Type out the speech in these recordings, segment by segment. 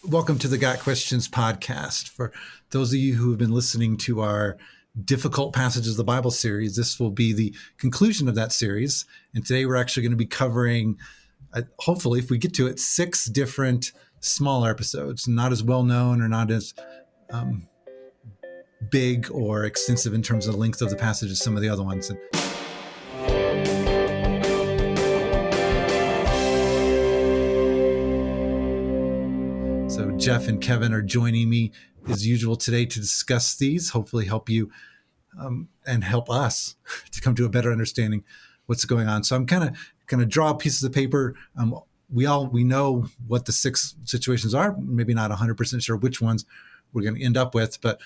Welcome to the Got Questions podcast. For those of you who have been listening to our difficult passages of the Bible series, this will be the conclusion of that series. And today we're actually going to be covering, hopefully, if we get to it, 6 different smaller episodes, not as well known or not as big or extensive in terms of the length of the passage as some of the other ones. So Jeff and Kevin are joining me as usual today to discuss these, hopefully help you and help us to come to a better understanding what's going on. So I'm kind of going to draw pieces of paper. We know what the 6 situations are, maybe not 100% sure which ones we're going to end up with, but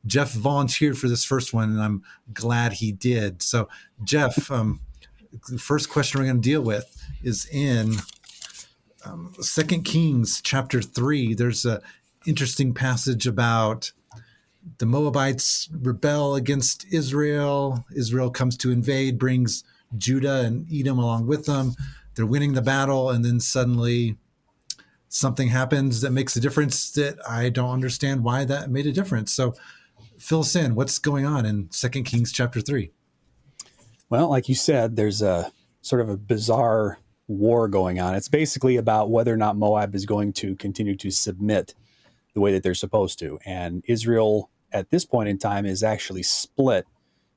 Jeff volunteered for this first one, and I'm glad he did. So Jeff, the first question we're going to deal with is in 2 Kings chapter 3. There's an interesting passage about the Moabites rebel against Israel. Israel comes to invade, brings Judah and Edom along with them. They're winning the battle, and then suddenly something happens that makes a difference that I don't understand why that made a difference. So fill us in. What's going on in 2 Kings chapter 3? Well, like you said, there's a sort of a bizarre war going on. It's basically about whether or not Moab is going to continue to submit the way that they're supposed to. And Israel at this point in time is actually split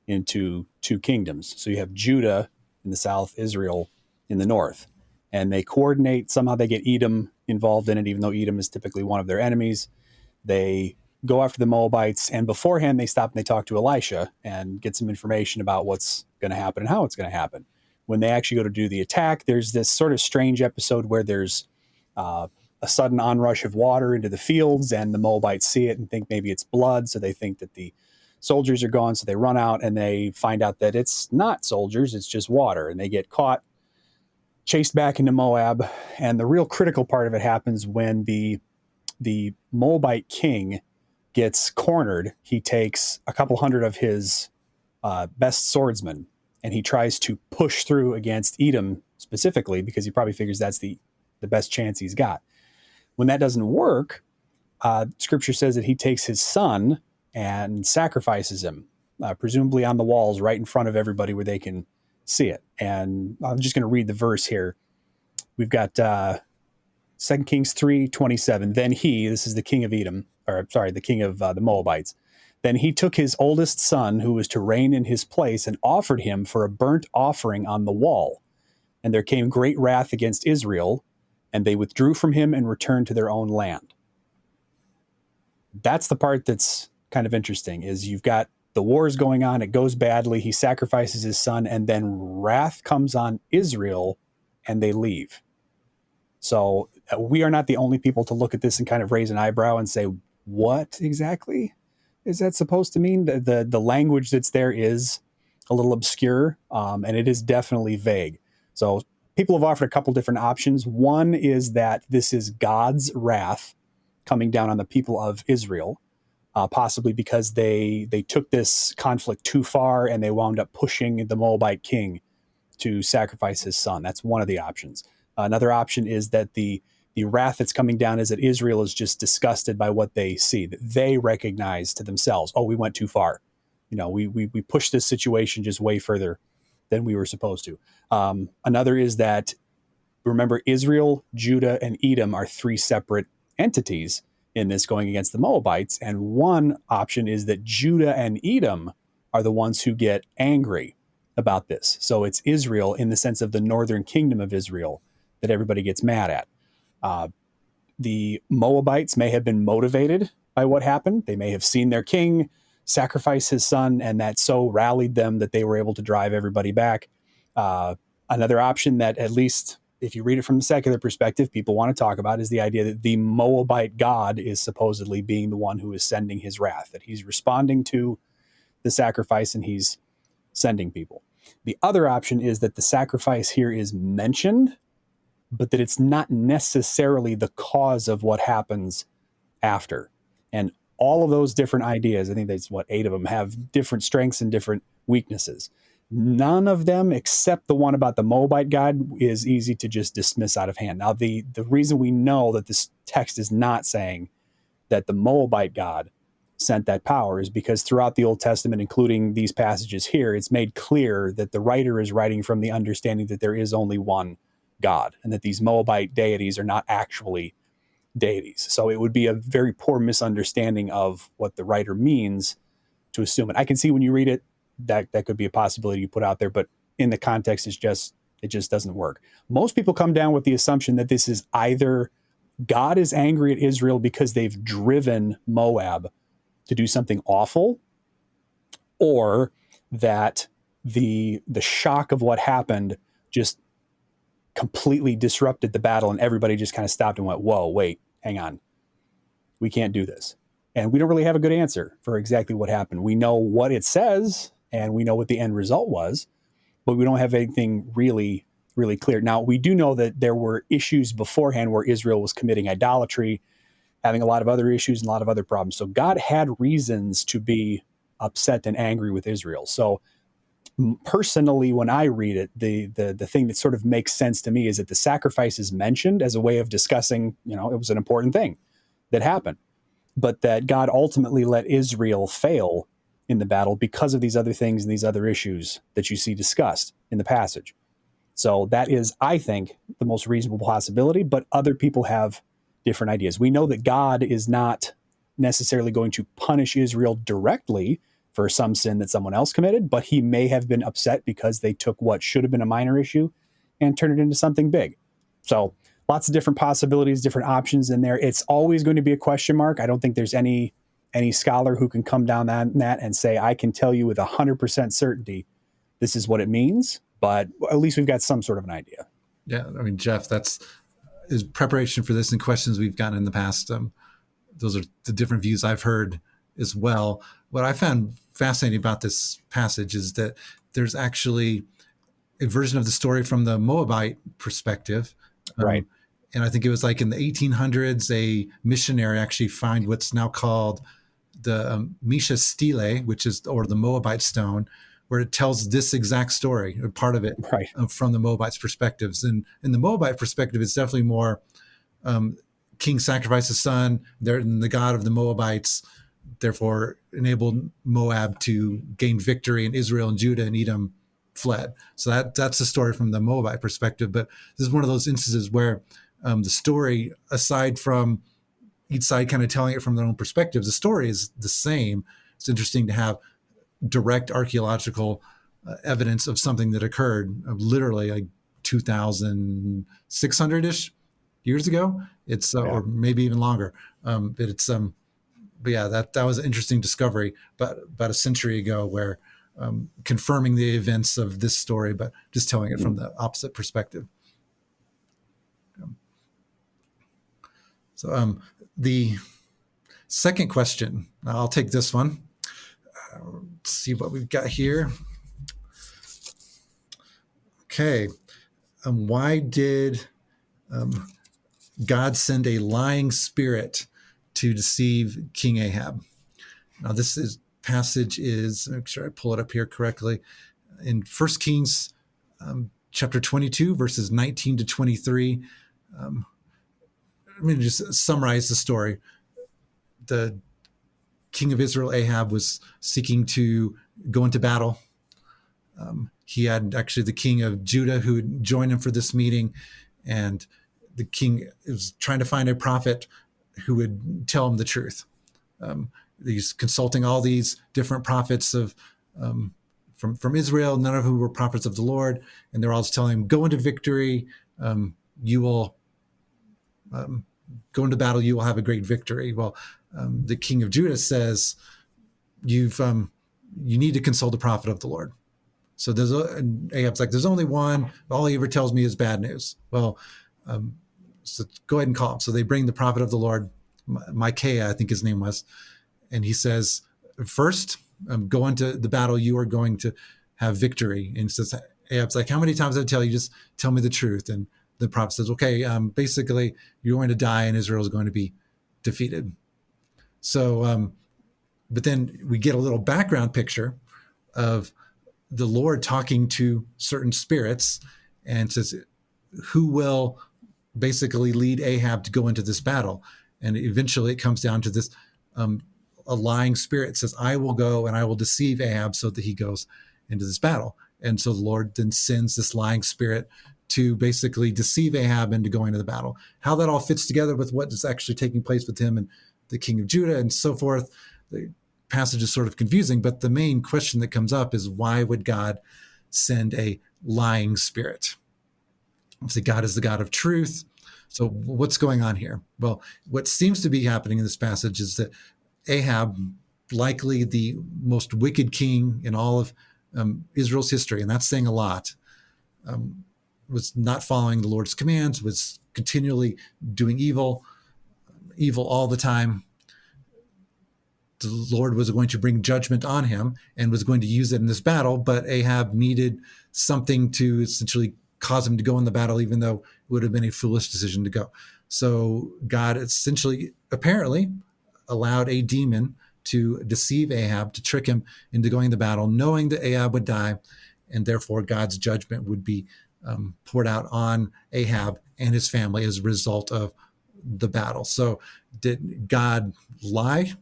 into 2 kingdoms. So you have Judah in the south, Israel in the north. And they coordinate. Somehow they get Edom involved in it, even though Edom is typically one of their enemies. They go after the Moabites, and beforehand they stop and they talk to Elisha and get some information about what's going to happen and how it's going to happen. When they actually go to do the attack, there's this sort of strange episode where there's a sudden onrush of water into the fields, and the Moabites see it and think maybe it's blood, so they think that the soldiers are gone, so they run out and they find out that it's not soldiers, it's just water, and they get caught, chased back into Moab. And the real critical part of it happens when the Moabite king gets cornered. He takes a couple hundred of his best swordsmen, and he tries to push through against Edom specifically because he probably figures that's the best chance he's got. When that doesn't work, Scripture says that he takes his son and sacrifices him, presumably on the walls right in front of everybody where they can see it. And I'm just going to read the verse here. We've got 2 Kings 3:27. Then he, this is the king of Edom, or sorry, the king of the Moabites. Then he took his oldest son, who was to reign in his place, and offered him for a burnt offering on the wall. And there came great wrath against Israel, and they withdrew from him and returned to their own land. That's the part that's kind of interesting, is you've got the wars going on, it goes badly, he sacrifices his son, and then wrath comes on Israel, and they leave. So we are not the only people to look at this and kind of raise an eyebrow and say, what exactly is that supposed to mean? The language that's there is a little obscure, and it is definitely vague. So people have offered a couple different options. One is that this is God's wrath coming down on the people of Israel, possibly because they took this conflict too far and they wound up pushing the Moabite king to sacrifice his son. That's one of the options. Another option is that the wrath that's coming down is that Israel is just disgusted by what they see, that they recognize to themselves, oh, we went too far. We pushed this situation just way further than we were supposed to. Another is that, remember, Israel, Judah, and Edom are 3 separate entities in this going against the Moabites. And one option is that Judah and Edom are the ones who get angry about this. So it's Israel, in the sense of the northern kingdom of Israel, that everybody gets mad at. The Moabites may have been motivated by what happened. They may have seen their king sacrifice his son, and that so rallied them that they were able to drive everybody back. Another option that, at least if you read it from the secular perspective, people want to talk about is the idea that the Moabite god is supposedly being the one who is sending his wrath, that he's responding to the sacrifice and he's sending people. The other option is that the sacrifice here is mentioned, but that it's not necessarily the cause of what happens after. And all of those different ideas, I think there's 8 of them, have different strengths and different weaknesses. None of them, except the one about the Moabite god, is easy to just dismiss out of hand. Now, the reason we know that this text is not saying that the Moabite god sent that power is because throughout the Old Testament, including these passages here, it's made clear that the writer is writing from the understanding that there is only one God and that these Moabite deities are not actually deities. So it would be a very poor misunderstanding of what the writer means to assume it. I can see when you read it that that could be a possibility you put out there, but in the context, it just doesn't work. Most people come down with the assumption that this is either God is angry at Israel because they've driven Moab to do something awful, or that the shock of what happened just completely disrupted the battle and everybody just kind of stopped and went, whoa, wait, hang on. We can't do this. And we don't really have a good answer for exactly what happened. We know what it says and we know what the end result was, but we don't have anything really, really clear. Now, we do know that there were issues beforehand where Israel was committing idolatry, having a lot of other issues and a lot of other problems. So God had reasons to be upset and angry with Israel. So personally, when I read it, the thing that sort of makes sense to me is that the sacrifice is mentioned as a way of discussing, it was an important thing that happened, but that God ultimately let Israel fail in the battle because of these other things and these other issues that you see discussed in the passage. So that is, I think, the most reasonable possibility, but other people have different ideas. We know that God is not necessarily going to punish Israel directly for some sin that someone else committed, but he may have been upset because they took what should have been a minor issue and turned it into something big. So lots of different possibilities, different options in there. It's always going to be a question mark. I don't think there's any scholar who can come down on that and say, I can tell you with 100% certainty this is what it means, but at least we've got some sort of an idea. Yeah, I mean, Jeff, that's is preparation for this and questions we've gotten in the past. Those are the different views I've heard as well. What I found fascinating about this passage is that there's actually a version of the story from the Moabite perspective. Right. And I think it was like in the 1800s, a missionary actually found what's now called the Misha Stele, which is, or the Moabite stone, where it tells this exact story, or part of it, Right. From the Moabites' perspectives. And in the Moabite perspective, it's definitely more king sacrificed his son, they're the god of the Moabites, therefore enabled Moab to gain victory, and Israel and Judah and Edom fled. So that's the story from the Moabite perspective. But this is one of those instances where the story, aside from each side kind of telling it from their own perspectives, the story is the same. It's interesting to have direct archaeological evidence of something that occurred literally like 2,600-ish years ago. It's or maybe even longer. But yeah, that was an interesting discovery, but about a century ago, where confirming the events of this story, but just telling it from the opposite perspective. So the second question, I'll take this one. Let's see what we've got here. Okay. Why did God send a lying spirit to deceive King Ahab? Now, passage is, make sure I pull it up here correctly, in 1 Kings chapter 22, verses 19 to 23. I'm going to just summarize the story. The king of Israel, Ahab, was seeking to go into battle. He had actually the king of Judah who had joined him for this meeting, and the king was trying to find a prophet who would tell him the truth. He's consulting all these different prophets of from Israel, none of whom were prophets of the Lord, and they're all telling him, "Go into victory. You will go into battle. You will have a great victory." Well, the king of Judah says, you need to consult the prophet of the Lord. So and Ahab's like, there's only one. All he ever tells me is bad news. Well, so go ahead and call him. So they bring the prophet of the Lord, Micaiah, I think his name was. And he says, first, go into the battle. You are going to have victory. And he says, Ahab's like, how many times did I tell you? Just tell me the truth. And the prophet says, okay, basically, you're going to die and Israel is going to be defeated. So, but then we get a little background picture of the Lord talking to certain spirits and says, who will basically lead Ahab to go into this battle? And eventually it comes down to this, a lying spirit says, I will go and I will deceive Ahab so that he goes into this battle. And so the Lord then sends this lying spirit to basically deceive Ahab into going to the battle. How that all fits together with what is actually taking place with him and the king of Judah and so forth, the passage is sort of confusing, but the main question that comes up is, why would God send a lying spirit? Obviously, God is the God of truth. So what's going on here? Well, what seems to be happening in this passage is that Ahab, likely the most wicked king in all of Israel's history, and that's saying a lot, was not following the Lord's commands, was continually doing evil all the time. The Lord was going to bring judgment on him and was going to use it in this battle, but Ahab needed something to essentially cause him to go in the battle, even though it would have been a foolish decision to go. So God essentially, apparently, allowed a demon to deceive Ahab, to trick him into going to battle, knowing that Ahab would die, and therefore God's judgment would be poured out on Ahab and his family as a result of the battle. So did God lie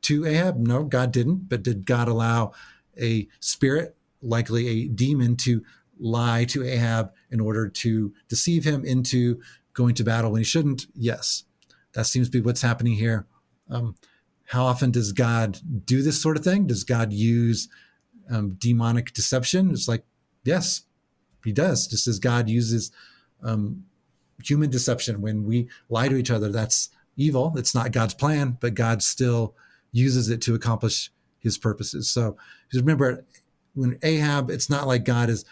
to Ahab? No, God didn't. But did God allow a spirit, likely a demon, to lie to Ahab in order to deceive him into going to battle when he shouldn't? Yes. That seems to be what's happening here. How often does God do this sort of thing? Does God use demonic deception? It's like, yes, he does. Just as God uses human deception. When we lie to each other, that's evil. It's not God's plan, but God still uses it to accomplish his purposes. So just remember, when Ahab, it's not like God is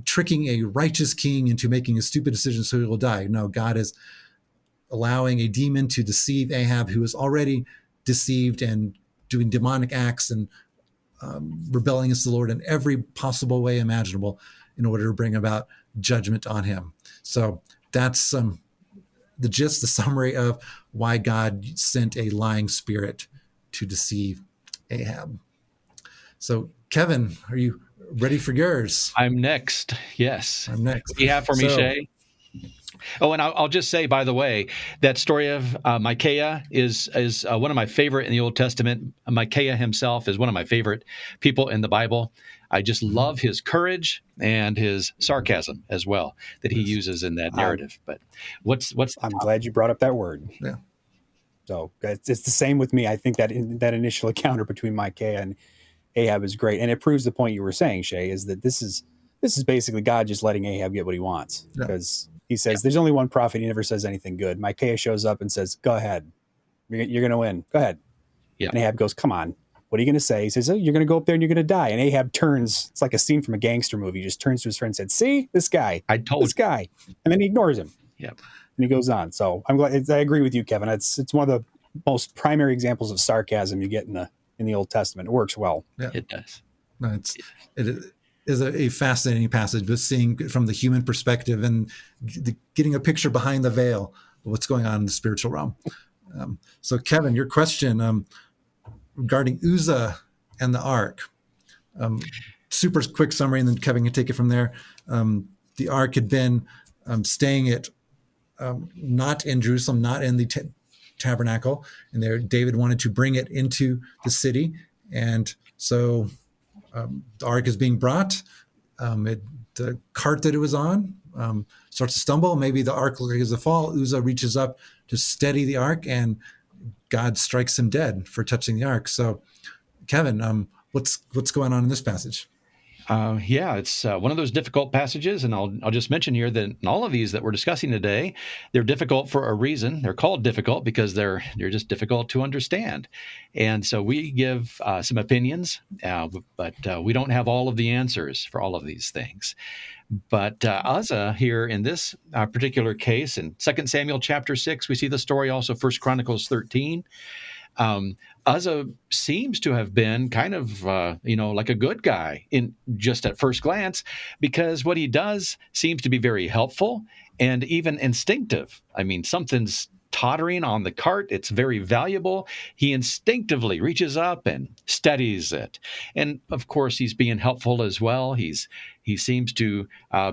tricking a righteous king into making a stupid decision so he will die. No, God is allowing a demon to deceive Ahab, who is already deceived and doing demonic acts and rebelling against the Lord in every possible way imaginable in order to bring about judgment on him. So that's the gist, the summary of why God sent a lying spirit to deceive Ahab. So, Kevin, are you ready for yours? I'm next. Yes. I'm next. What do you have for me, Shay? Oh, and I'll just say, by the way, that story of Micaiah is one of my favorite in the Old Testament. Micaiah himself is one of my favorite people in the Bible. I just love his courage and his sarcasm as well that he uses in that narrative. But what's? I'm glad you brought up that word. Yeah. So it's the same with me. I think that that initial encounter between Micaiah and Ahab is great, and it proves the point you were saying, Shay, is that this is basically God just letting Ahab get what he wants, because he says there's only one prophet. He never says anything good. Micaiah shows up and says, "Go ahead, you're going to win. Go ahead." Yeah. And Ahab goes, "Come on, what are you going to say?" He says, "Oh, you're going to go up there and you're going to die." And Ahab turns. It's like a scene from a gangster movie. He just turns to his friend and said, "See this guy? This guy," and then he ignores him. Yep. And he goes on. So I'm glad. I agree with you, Kevin. It's one of the most primary examples of sarcasm you get in the Old Testament. It works well. Yeah. It does. No, it is a fascinating passage, but seeing from the human perspective and getting a picture behind the veil of what's going on in the spiritual realm. So, Kevin, your question regarding Uzzah and the ark. Super quick summary, and then Kevin can take it from there. The ark had been staying at not in Jerusalem, not in the tabernacle, and there David wanted to bring it into the city, and so the ark is being brought. The cart that it was on starts to stumble. Maybe the ark is a fall. Uzzah reaches up to steady the ark, and God strikes him dead for touching the ark. So, Kevin, what's going on in this passage? It's one of those difficult passages, and I'll just mention here that in all of these that we're discussing today, they're difficult for a reason. They're called difficult because they're just difficult to understand. And so we give some opinions, but we don't have all of the answers for all of these things. But Uzzah here in this particular case, in 2 Samuel chapter 6, we see the story also 1 Chronicles 13. Uzzah seems to have been kind of, like a good guy in just at first glance, because what he does seems to be very helpful and even instinctive. I mean, something's tottering on the cart. It's very valuable. He instinctively reaches up and steadies it. And of course, he's being helpful as well. He seems to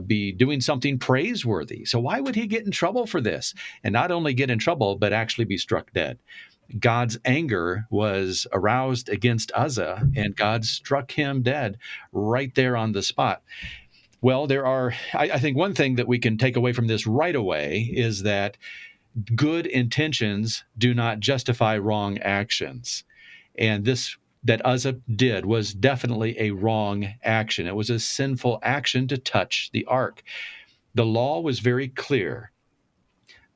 be doing something praiseworthy. So why would he get in trouble for this? And not only get in trouble, but actually be struck dead. God's anger was aroused against Uzzah, and God struck him dead right there on the spot. Well, I think one thing that we can take away from this right away is that good intentions do not justify wrong actions. And this that Uzzah did was definitely a wrong action. It was a sinful action to touch the ark. The law was very clear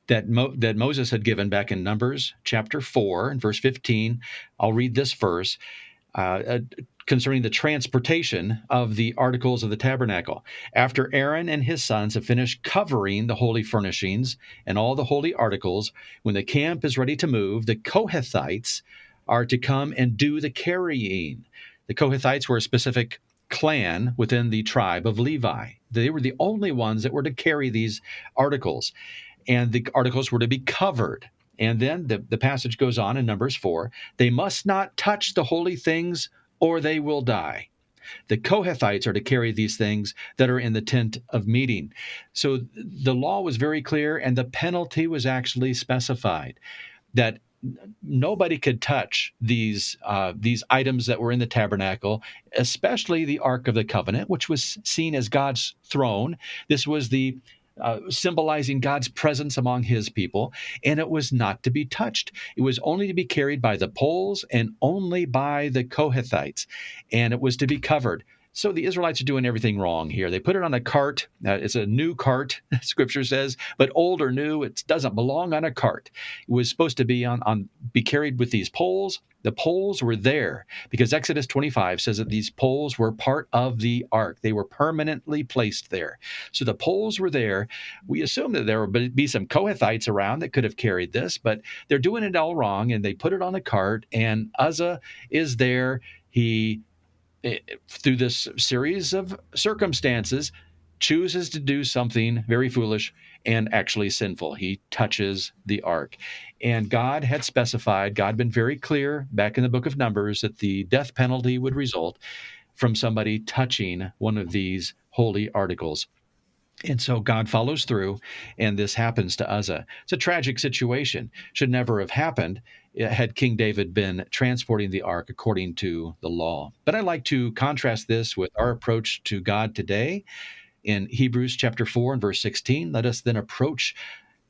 that Moses had given back in Numbers chapter 4 and verse 15. I'll read this verse concerning the transportation of the articles of the tabernacle. After Aaron and his sons have finished covering the holy furnishings and all the holy articles, when the camp is ready to move, the Kohathites are to come and do the carrying. The Kohathites were a specific clan within the tribe of Levi. They were the only ones that were to carry these articles, and the articles were to be covered. And then the passage goes on in Numbers 4, they must not touch the holy things or they will die. The Kohathites are to carry these things that are in the tent of meeting. So the law was very clear, and the penalty was actually specified that nobody could touch these items that were in the tabernacle, especially the Ark of the Covenant, which was seen as God's throne. This was the symbolizing God's presence among his people, and it was not to be touched. It was only to be carried by the poles and only by the Kohathites, and it was to be covered. So the Israelites are doing everything wrong here. They put it on a cart. It's a new cart, Scripture says, but old or new, it doesn't belong on a cart. It was supposed to be be carried with these poles. The poles were there because Exodus 25 says that these poles were part of the ark. They were permanently placed there. So the poles were there. We assume that there would be some Kohathites around that could have carried this, but they're doing it all wrong, and they put it on a cart, and Uzzah is there. He, through this series of circumstances, chooses to do something very foolish and actually sinful. He touches the ark. And God had specified, God had been very clear back in the book of Numbers that the death penalty would result from somebody touching one of these holy articles. And so God follows through, and this happens to Uzzah. It's a tragic situation. Should never have happened had King David been transporting the ark according to the law. But I like to contrast this with our approach to God today. In Hebrews chapter 4 and verse 16, let us then approach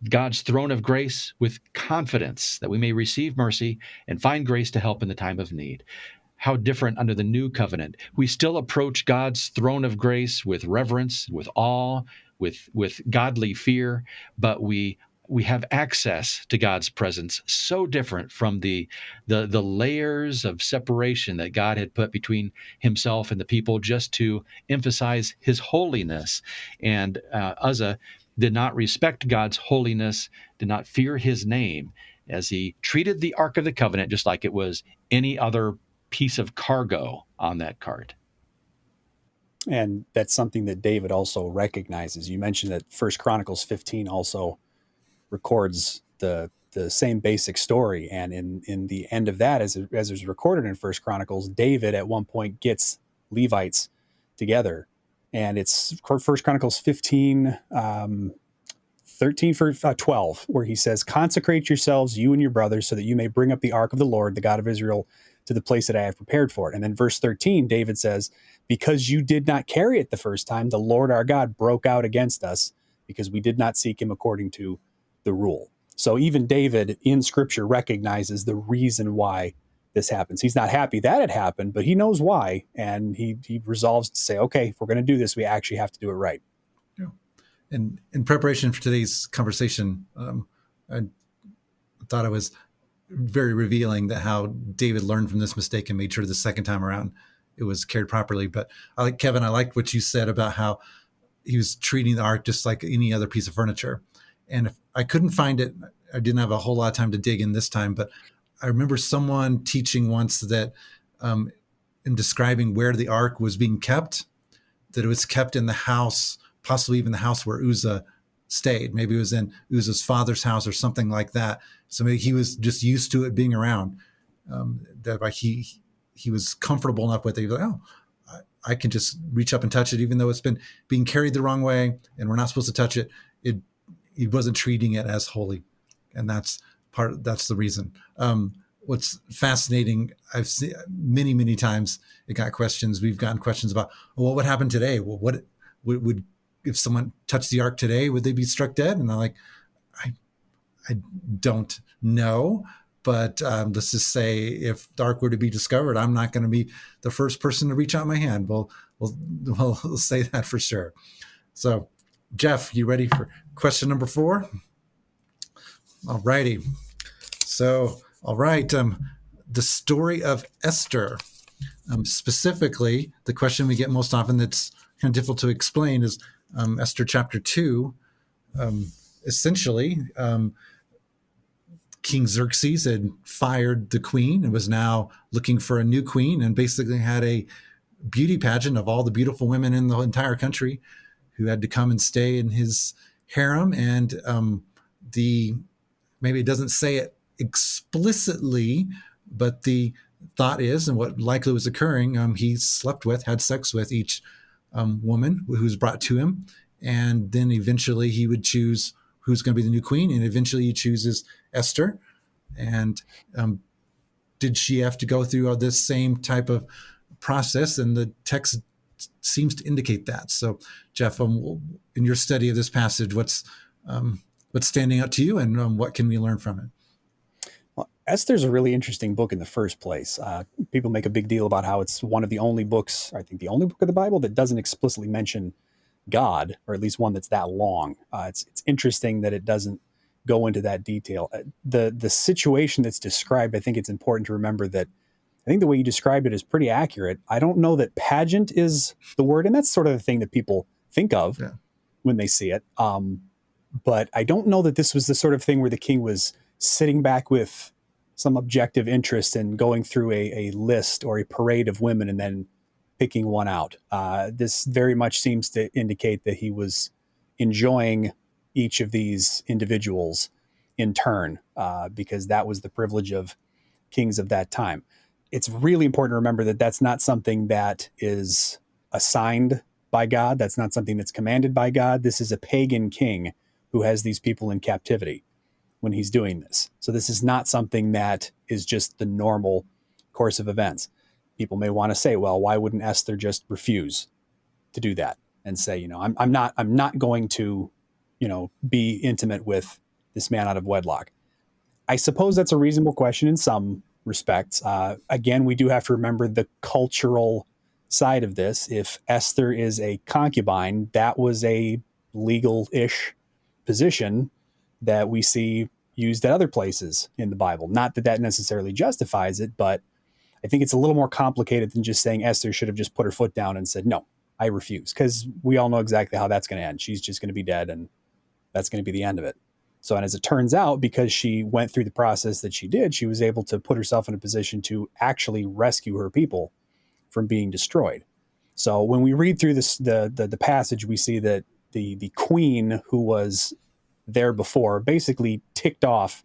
God's throne of grace with confidence that we may receive mercy and find grace to help in the time of need. How different under the new covenant. We still approach God's throne of grace with reverence, with awe, with godly fear, but we have access to God's presence so different from the layers of separation that God had put between himself and the people just to emphasize his holiness. And Uzzah did not respect God's holiness, did not fear his name, as he treated the Ark of the Covenant just like it was any other piece of cargo on that cart. And that's something that David also recognizes. You mentioned that First Chronicles 15 also records the same basic story, and in the end of that, as is recorded in First Chronicles, David at one point gets Levites together, and it's First Chronicles 15 13 for 12, where he says, consecrate yourselves, you and your brothers, so that you may bring up the ark of the Lord, the God of Israel, to the place that I have prepared for it. And then verse 13, David says, because you did not carry it the first time, the Lord our God broke out against us because we did not seek him according to the rule. So even David in scripture recognizes the reason why this happens. He's not happy that it happened, but he knows why. And he resolves to say, okay, if we're going to do this, we actually have to do it right. Yeah. And in preparation for today's conversation, I thought it was very revealing that how David learned from this mistake and made sure the second time around it was carried properly. But Kevin, I liked what you said about how he was treating the ark just like any other piece of furniture. And if I couldn't find it, I didn't have a whole lot of time to dig in this time, but I remember someone teaching once that in describing where the ark was being kept, that it was kept in the house, possibly even the house where Uzzah stayed. Maybe it was in Uzzah's father's house or something like that. So maybe he was just used to it being around. That like he was comfortable enough with it. He was like, oh, I can just reach up and touch it, even though it's been being carried the wrong way, and we're not supposed to touch it. He wasn't treating it as holy, and that's the reason. What's fascinating, I've seen many times. We've gotten questions about, well, what would happen today? Well, what would if someone touched the ark today? Would they be struck dead? And I'm like, I don't know. But let's just say if the ark were to be discovered, I'm not going to be the first person to reach out my hand. We'll say that for sure. So, Jeff, you ready for question number 4? All righty. So, all right. The story of Esther, specifically, the question we get most often that's kind of difficult to explain is Esther chapter 2. Essentially, King Xerxes had fired the queen and was now looking for a new queen, and basically had a beauty pageant of all the beautiful women in the entire country who had to come and stay in his harem. And maybe it doesn't say it explicitly, but the thought is, and what likely was occurring, he had sex with each woman who was brought to him, and then eventually he would choose who's going to be the new queen, and eventually he chooses Esther. And did she have to go through this same type of process? And the text seems to indicate that. So, Jeff, in your study of this passage, what's standing out to you, and what can we learn from it? Well, Esther's a really interesting book in the first place. People make a big deal about how it's one of the only books, I think the only book of the Bible that doesn't explicitly mention God, or at least one that's that long. It's interesting that it doesn't go into that detail. The situation that's described, I think it's important to remember that I think the way you described it is pretty accurate. I don't know that pageant is the word, and that's sort of the thing that people think of when they see it. But I don't know that this was the sort of thing where the king was sitting back with some objective interest in going through a list or a parade of women and then picking one out. This very much seems to indicate that he was enjoying each of these individuals in turn, because that was the privilege of kings of that time. It's really important to remember that that's not something that is assigned by God. That's not something that's commanded by God. This is a pagan king who has these people in captivity when he's doing this. So this is not something that is just the normal course of events. People may want to say, well, why wouldn't Esther just refuse to do that and say, I'm not going to, be intimate with this man out of wedlock? I suppose that's a reasonable question in some respects. Again, we do have to remember the cultural side of this. If Esther is a concubine, that was a legal-ish position that we see used at other places in the Bible. Not that that necessarily justifies it, but I think it's a little more complicated than just saying Esther should have just put her foot down and said, no, I refuse. Because we all know exactly how that's going to end. She's just going to be dead, and that's going to be the end of it. So, and as it turns out, because she went through the process that she did, she was able to put herself in a position to actually rescue her people from being destroyed. So when we read through this, the passage, we see that the queen who was there before basically ticked off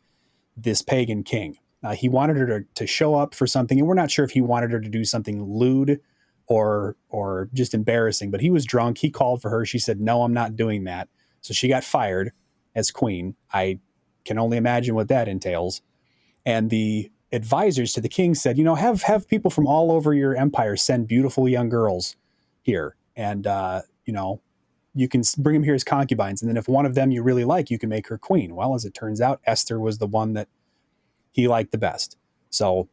this pagan king. He wanted her to show up for something, and we're not sure if he wanted her to do something lewd or just embarrassing, but he was drunk. He called for her. She said, no, I'm not doing that. So she got fired as queen. I can only imagine what that entails. And the advisors to the king said, have people from all over your empire send beautiful young girls here. And, you can bring them here as concubines. And then if one of them you really like, you can make her queen. Well, as it turns out, Esther was the one that he liked the best. So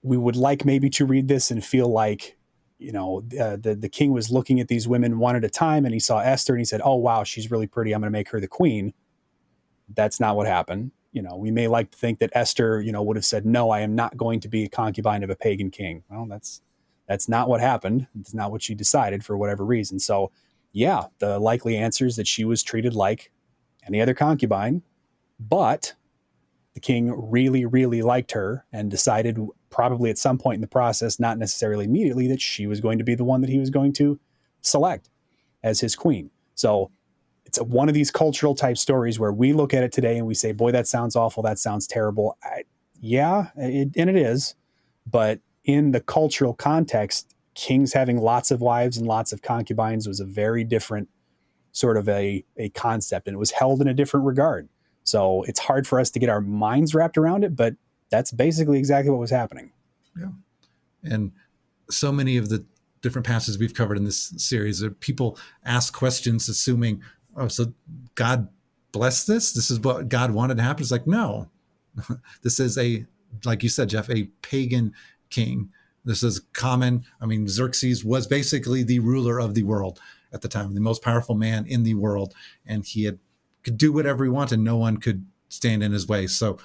we would like maybe to read this and feel like, the king was looking at these women one at a time, and he saw Esther and he said, oh, wow, she's really pretty. I'm going to make her the queen. That's not what happened. We may like to think that Esther, would have said, no, I am not going to be a concubine of a pagan king. Well, that's not what happened. It's not what she decided for whatever reason. So yeah, the likely answer is that she was treated like any other concubine, but the king really, really liked her and decided probably at some point in the process, not necessarily immediately, that she was going to be the one that he was going to select as his queen. So it's one of these cultural type stories where we look at it today and we say, boy, that sounds awful. That sounds terrible. And it is. But in the cultural context, kings having lots of wives and lots of concubines was a very different sort of a concept, and it was held in a different regard. So it's hard for us to get our minds wrapped around it, but that's basically exactly what was happening. Yeah. And so many of the different passages we've covered in this series are people ask questions assuming, oh, so God blessed this? This is what God wanted to happen? It's like, no. This is like you said, Jeff, a pagan king. This is common. I mean, Xerxes was basically the ruler of the world at the time, the most powerful man in the world. And he could do whatever he wanted. No one could stand in his way. So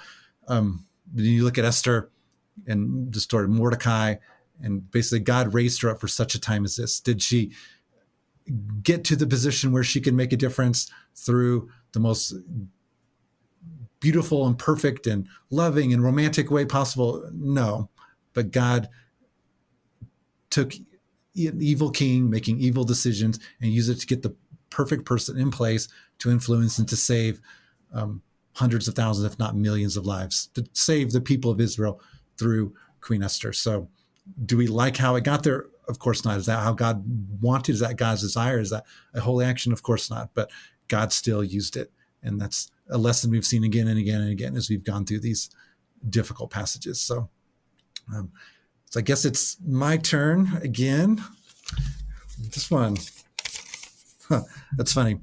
when you look at Esther and the story of Mordecai, and basically God raised her up for such a time as this. Did she get to the position where she could make a difference through the most beautiful and perfect and loving and romantic way possible? No. But God took an evil king making evil decisions and used it to get the perfect person in place to influence and to save hundreds of thousands, if not millions of lives, to save the people of Israel through Queen Esther. So do we like how it got there? Of course not. Is that how God wanted? Is that God's desire? Is that a holy action? Of course not. But God still used it. And that's a lesson we've seen again and again and again as we've gone through these difficult passages. So I guess it's my turn again. This one. That's funny.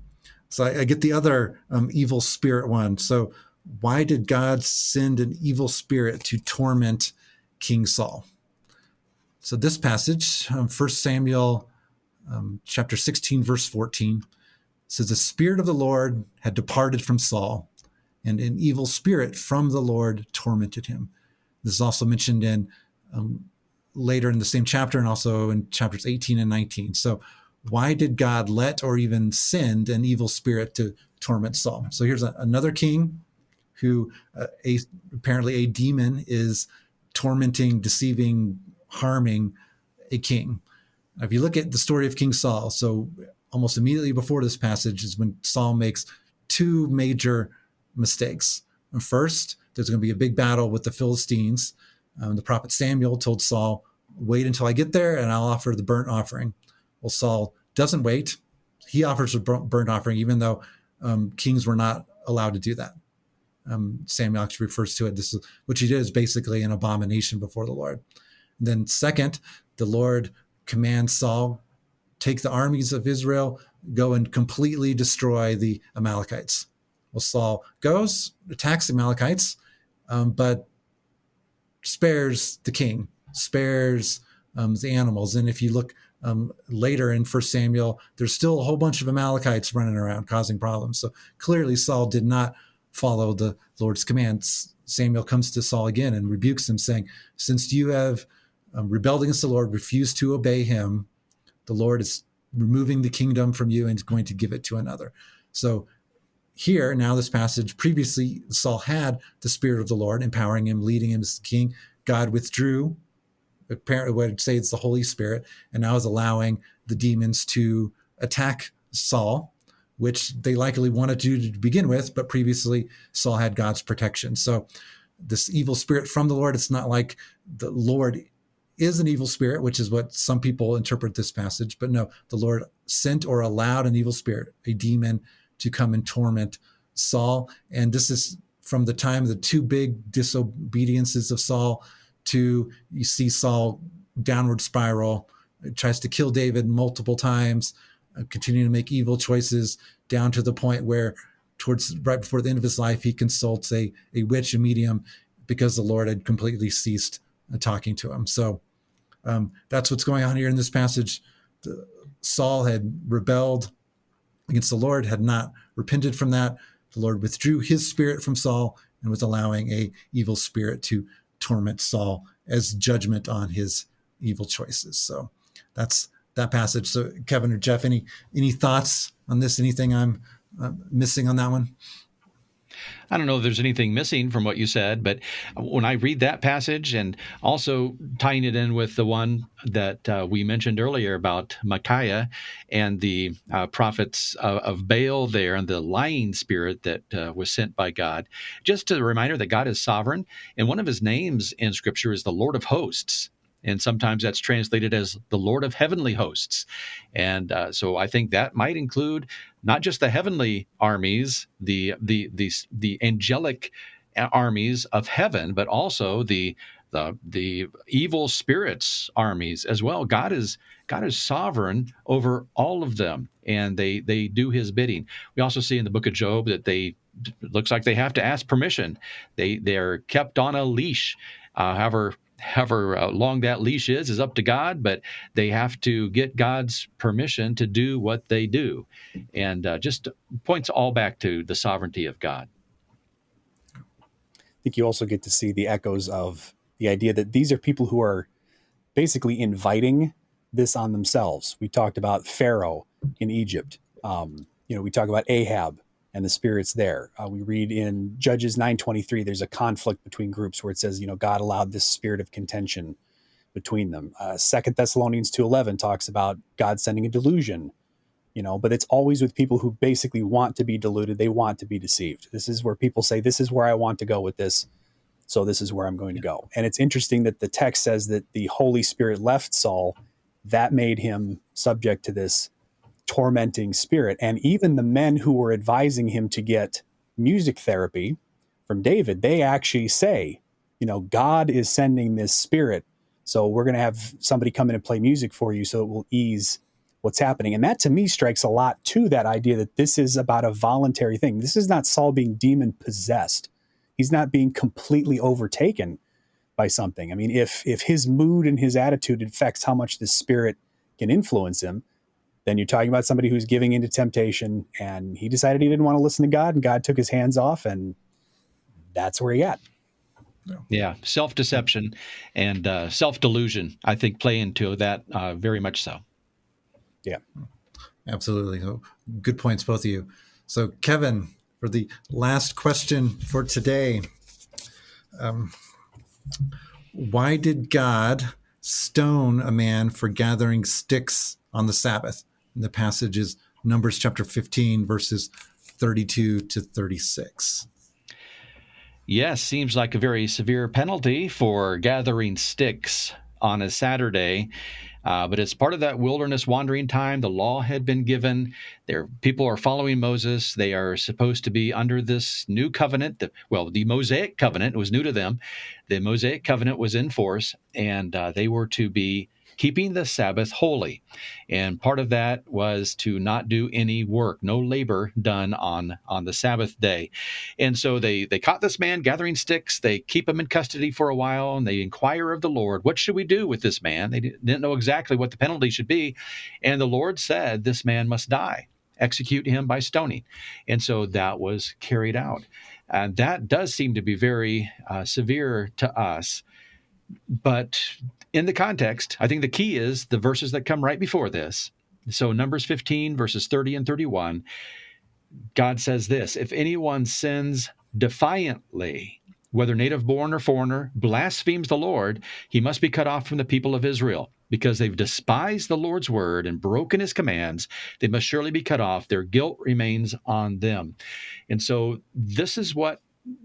So I get the other evil spirit one. So why did God send an evil spirit to torment King Saul? So this passage, 1 Samuel chapter 16, verse 14, says, the Spirit of the Lord had departed from Saul, and an evil spirit from the Lord tormented him. This is also mentioned in later in the same chapter and also in chapters 18 and 19. So why did God let or even send an evil spirit to torment Saul? So here's another king who apparently a demon is tormenting, deceiving, harming a king. Now, if you look at the story of King Saul, so almost immediately before this passage is when Saul makes two major mistakes. And first, there's going to be a big battle with the Philistines. The prophet Samuel told Saul, wait until I get there and I'll offer the burnt offering. Well, Saul doesn't wait. He offers a burnt offering, even though kings were not allowed to do that. Samuel actually refers to it. This is what he did is basically an abomination before the Lord. And then second, the Lord commands Saul, take the armies of Israel, go and completely destroy the Amalekites. Well, Saul goes, attacks the Amalekites, but spares the king, spares the animals. And if you look later in 1 Samuel, there's still a whole bunch of Amalekites running around causing problems. So clearly Saul did not follow the Lord's commands. Samuel comes to Saul again and rebukes him, saying, since you have rebelled against the Lord, refused to obey him, the Lord is removing the kingdom from you and is going to give it to another. So here, now this passage, previously Saul had the Spirit of the Lord empowering him, leading him as king. God withdrew, apparently what I'd say it's the Holy Spirit, and now is allowing the demons to attack Saul, which they likely wanted to do to begin with, but previously Saul had God's protection. So this evil spirit from the Lord, it's not like the Lord is an evil spirit, which is what some people interpret this passage, but no, the Lord sent or allowed an evil spirit, a demon, to come and torment Saul. And this is from the time of the two big disobediences of Saul to you see Saul downward spiral, tries to kill David multiple times, continuing to make evil choices down to the point where towards right before the end of his life, he consults a witch, a medium, because the Lord had completely ceased talking to him. So that's what's going on here in this passage. Saul had rebelled against the Lord, had not repented from that. The Lord withdrew his spirit from Saul and was allowing a evil spirit to torment Saul as judgment on his evil choices. So that's that passage. So Kevin or Jeff, any thoughts on this? Anything I'm missing on that one? I don't know if there's anything missing from what you said, but when I read that passage and also tying it in with the one that we mentioned earlier about Micaiah and the prophets of Baal there and the lying spirit that was sent by God, just a reminder that God is sovereign. And one of his names in Scripture is the Lord of hosts. And sometimes that's translated as the Lord of heavenly hosts. And so I think that might include not just the heavenly armies, the angelic armies of heaven, but also the evil spirits armies as well. God is sovereign over all of them, and they do His bidding. We also see in the book of Job that it looks like they have to ask permission. They're kept on a leash, however long that leash is up to God, but they have to get God's permission to do what they do, and just points all back to the sovereignty of God. I think you also get to see the echoes of the idea that these are people who are basically inviting this on themselves. We talked about Pharaoh in Egypt. We talk about Ahab and the spirits there. We read in Judges 9:23, there's a conflict between groups where it says, God allowed this spirit of contention between them. 2 Thessalonians 2:11 talks about God sending a delusion, but it's always with people who basically want to be deluded. They want to be deceived. This is where people say, this is where I want to go with this. So this is where I'm going to go. And it's interesting that the text says that the Holy Spirit left Saul. That made him subject to this tormenting spirit. And even the men who were advising him to get music therapy from David, they actually say, God is sending this spirit. So we're going to have somebody come in and play music for you so it will ease what's happening. And that to me strikes a lot to that idea that this is about a voluntary thing. This is not Saul being demon possessed. He's not being completely overtaken by something. I mean, if his mood and his attitude affects how much the spirit can influence him, then you're talking about somebody who's giving into temptation, and he decided he didn't want to listen to God, and God took his hands off, and that's where he got. Yeah, self-deception and self-delusion, I think, play into that very much so. Yeah. Absolutely. Oh, good points, both of you. So, Kevin, for the last question for today, why did God stone a man for gathering sticks on the Sabbath? And the passage is Numbers chapter 15, verses 32 to 36. Yes, seems like a very severe penalty for gathering sticks on a Saturday. But it's part of that wilderness wandering time. The law had been given. People are following Moses. They are supposed to be under this new covenant. The Mosaic covenant was new to them. The Mosaic covenant was in force, and they were to be keeping the Sabbath holy. And part of that was to not do any work, no labor done on the Sabbath day. And so they caught this man gathering sticks. They keep him in custody for a while, and they inquire of the Lord, what should we do with this man? They didn't know exactly what the penalty should be. And the Lord said, this man must die. Execute him by stoning. And so that was carried out. And that does seem to be very severe to us. But in the context, I think the key is the verses that come right before this. So Numbers 15, verses 30 and 31, God says this, if anyone sins defiantly, whether native born or foreigner, blasphemes the Lord, he must be cut off from the people of Israel. Because they've despised the Lord's word and broken his commands, they must surely be cut off. Their guilt remains on them. And so this is what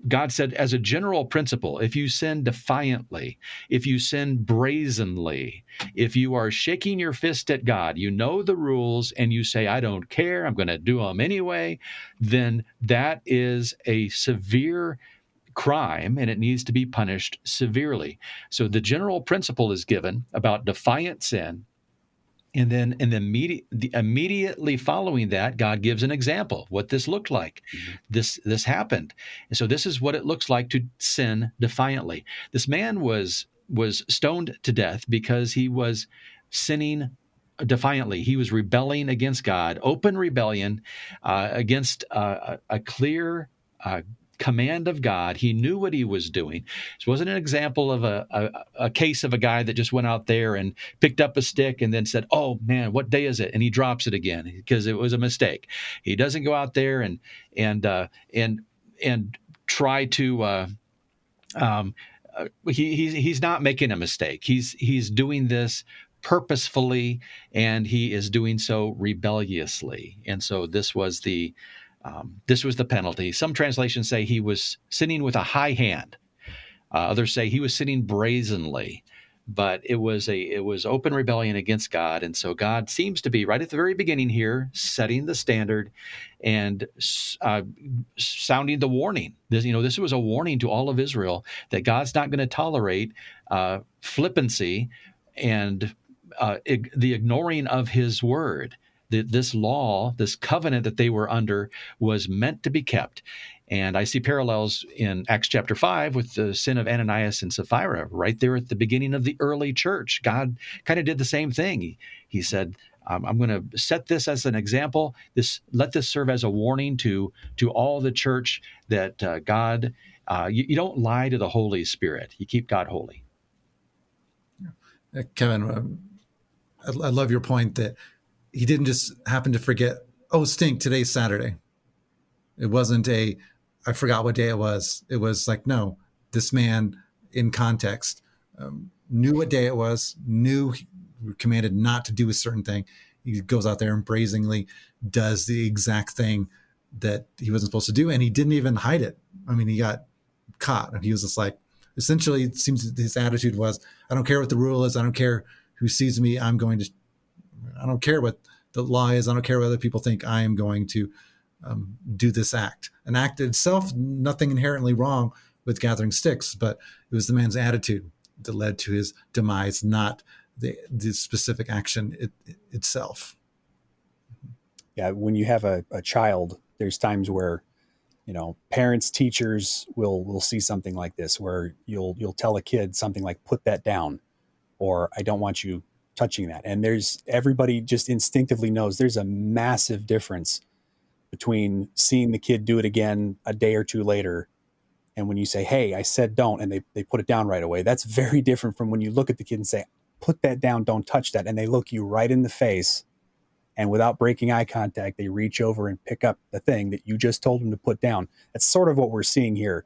God said as a general principle. If you sin defiantly, if you sin brazenly, if you are shaking your fist at God, you know the rules and you say, I don't care, I'm going to do them anyway, then that is a severe crime and it needs to be punished severely. So the general principle is given about defiant sin. And then immediately following that, God gives an example, what this looked like. Mm-hmm. This happened. And so this is what it looks like to sin defiantly. This man was stoned to death because he was sinning defiantly. He was rebelling against God, open rebellion against a clear command of God. He knew what he was doing. This wasn't an example of a case of a guy that just went out there and picked up a stick and then said, oh man, what day is it? And he drops it again because it was a mistake. He doesn't go out there and try to he's not making a mistake. He's doing this purposefully, and he is doing so rebelliously. And so this was the penalty. Some translations say he was sinning with a high hand. Others say he was sinning brazenly. But it was open rebellion against God, and so God seems to be right at the very beginning here, setting the standard and sounding the warning. This was a warning to all of Israel that God's not going to tolerate flippancy and the ignoring of His word. That this law, this covenant that they were under, was meant to be kept. And I see parallels in Acts chapter 5 with the sin of Ananias and Sapphira, right there at the beginning of the early church. God kind of did the same thing. He said, I'm going to set this as an example. Let this serve as a warning to all the church that God, you don't lie to the Holy Spirit. You keep God holy. Kevin, I love your point that he didn't just happen to forget, oh, stink, today's Saturday. It wasn't I forgot what day it was. It was like, no, this man in context knew what day it was, knew he commanded not to do a certain thing. He goes out there and brazenly does the exact thing that he wasn't supposed to do. And he didn't even hide it. I mean, he got caught and he was just like, essentially, it seems his attitude was, I don't care what the rule is. I don't care who sees me. I don't care what the law is. I don't care what other people think. I am going to do this act. An act itself, nothing inherently wrong with gathering sticks, but it was the man's attitude that led to his demise, not the specific action itself. Yeah, when you have a child, there's times where, parents, teachers will see something like this, where you'll tell a kid something like, put that down, or I don't want you touching that. And everybody just instinctively knows there's a massive difference between seeing the kid do it again a day or two later, and when you say, hey, I said don't, and they put it down right away. That's very different from when you look at the kid and say, put that down, don't touch that. And they look you right in the face, and without breaking eye contact, they reach over and pick up the thing that you just told them to put down. That's sort of what we're seeing here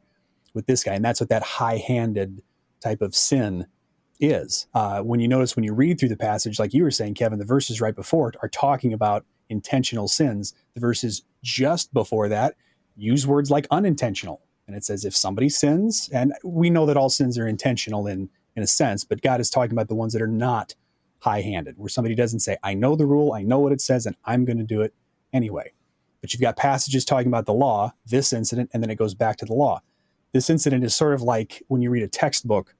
with this guy. And that's what that high-handed type of sin is. When you read through the passage, like you were saying, Kevin, the verses right before it are talking about intentional sins. The verses just before that use words like unintentional. And it says if somebody sins, and we know that all sins are intentional in a sense, but God is talking about the ones that are not high-handed, where somebody doesn't say, I know the rule, I know what it says, and I'm going to do it anyway. But you've got passages talking about the law, this incident, and then it goes back to the law. This incident is sort of like when you read a textbook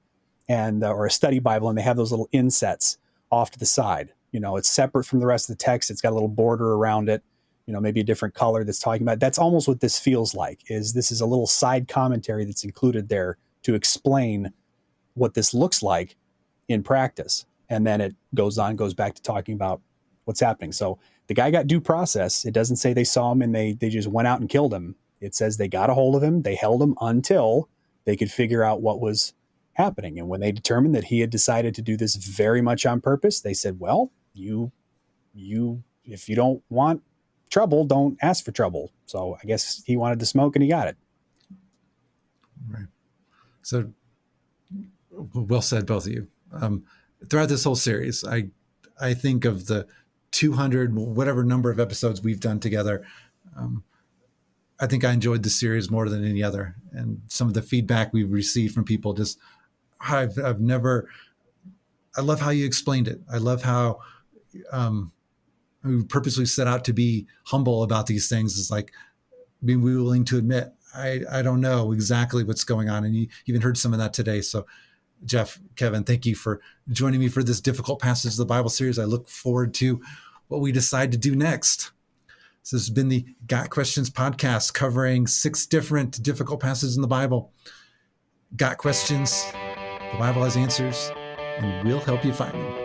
and or a study Bible, and they have those little insets off to the side. It's separate from the rest of the text. It's got a little border around it, maybe a different color that's talking about. That's almost what this feels like. This is a little side commentary that's included there to explain what this looks like in practice. And then it goes back to talking about what's happening. So the guy got due process. It doesn't say they saw him and they just went out and killed him. It says they got a hold of him. They held him until they could figure out what was happening. And when they determined that he had decided to do this very much on purpose, they said, well, you if you don't want trouble, don't ask for trouble. So I guess he wanted the smoke and he got it. Right. So well said, both of you. Throughout this whole series, I think of the 200, whatever number of episodes we've done together. I think I enjoyed the series more than any other. And some of the feedback we've received from people I love how you explained it. I love how we purposely set out to be humble about these things. It's like being willing to admit, I don't know exactly what's going on. And you even heard some of that today. So Jeff, Kevin, thank you for joining me for this difficult passage of the Bible series. I look forward to what we decide to do next. So this has been the Got Questions podcast, covering 6 different difficult passages in the Bible. Got questions? The Bible has answers, and we'll help you find them.